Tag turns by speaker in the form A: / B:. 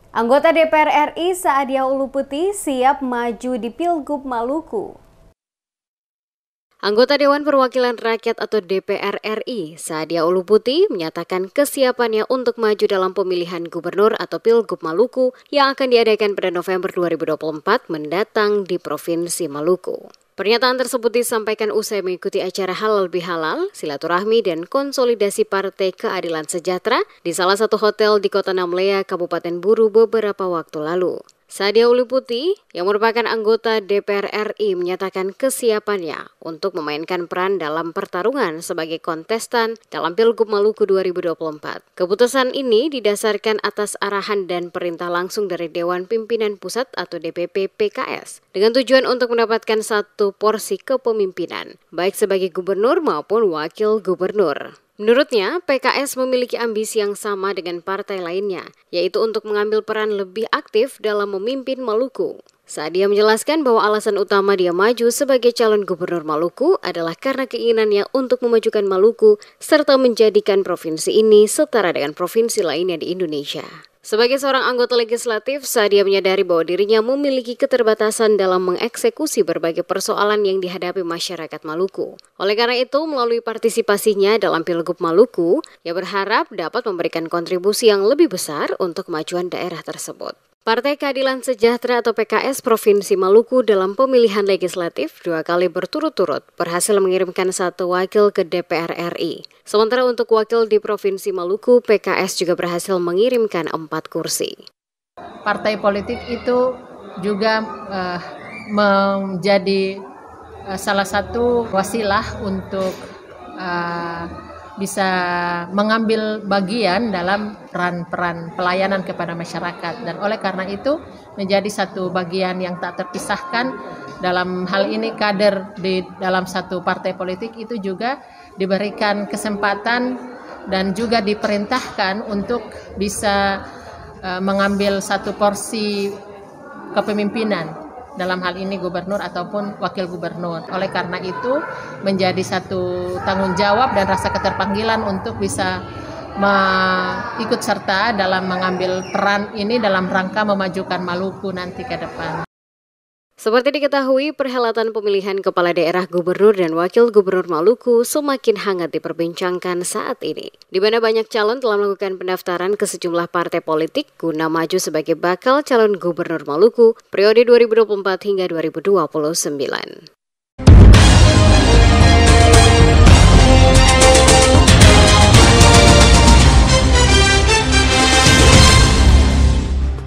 A: Anggota DPR RI Saadia Uluputi siap maju di Pilgub Maluku. Anggota Dewan Perwakilan Rakyat atau DPR RI, Saadia Uluputi, menyatakan kesiapannya untuk maju dalam pemilihan gubernur atau Pilgub Maluku yang akan diadakan pada November 2024 mendatang di Provinsi Maluku. Pernyataan tersebut disampaikan usai mengikuti acara Halal Bihalal, silaturahmi dan konsolidasi Partai Keadilan Sejahtera di salah satu hotel di Kota Namlea, Kabupaten Buru beberapa waktu lalu. Saadia Uluputi, yang merupakan anggota DPR RI, menyatakan kesiapannya untuk memainkan peran dalam pertarungan sebagai kontestan dalam Pilgub Maluku 2024. Keputusan ini didasarkan atas arahan dan perintah langsung dari Dewan Pimpinan Pusat atau DPP PKS, dengan tujuan untuk mendapatkan satu porsi kepemimpinan, baik sebagai gubernur maupun wakil gubernur. Menurutnya, PKS memiliki ambisi yang sama dengan partai lainnya, yaitu untuk mengambil peran lebih aktif dalam memimpin Maluku. Saat dia menjelaskan bahwa alasan utama dia maju sebagai calon gubernur Maluku adalah karena keinginannya untuk memajukan Maluku serta menjadikan provinsi ini setara dengan provinsi lainnya di Indonesia. Sebagai seorang anggota legislatif, Saadia menyadari bahwa dirinya memiliki keterbatasan dalam mengeksekusi berbagai persoalan yang dihadapi masyarakat Maluku. Oleh karena itu, melalui partisipasinya dalam Pilgub Maluku, ia berharap dapat memberikan kontribusi yang lebih besar untuk kemajuan daerah tersebut. Partai Keadilan Sejahtera atau PKS Provinsi Maluku dalam pemilihan legislatif 2 kali berturut-turut berhasil mengirimkan 1 wakil ke DPR RI. Sementara untuk wakil di Provinsi Maluku, PKS juga berhasil mengirimkan 4 kursi.
B: Partai politik itu juga menjadi salah satu wasilah untuk bisa mengambil bagian dalam peran-peran pelayanan kepada masyarakat, dan oleh karena itu menjadi satu bagian yang tak terpisahkan. Dalam hal ini kader di dalam satu partai politik itu juga diberikan kesempatan dan juga diperintahkan untuk bisa mengambil satu porsi kepemimpinan, dalam hal ini gubernur ataupun wakil gubernur. Oleh karena itu menjadi satu tanggung jawab dan rasa keterpanggilan untuk bisa ikut serta dalam mengambil peran ini dalam rangka memajukan Maluku nanti ke depan.
A: Seperti diketahui, perhelatan pemilihan kepala daerah gubernur dan wakil gubernur Maluku semakin hangat diperbincangkan saat ini, di mana banyak calon telah melakukan pendaftaran ke sejumlah partai politik guna maju sebagai bakal calon gubernur Maluku periode 2024 hingga 2029.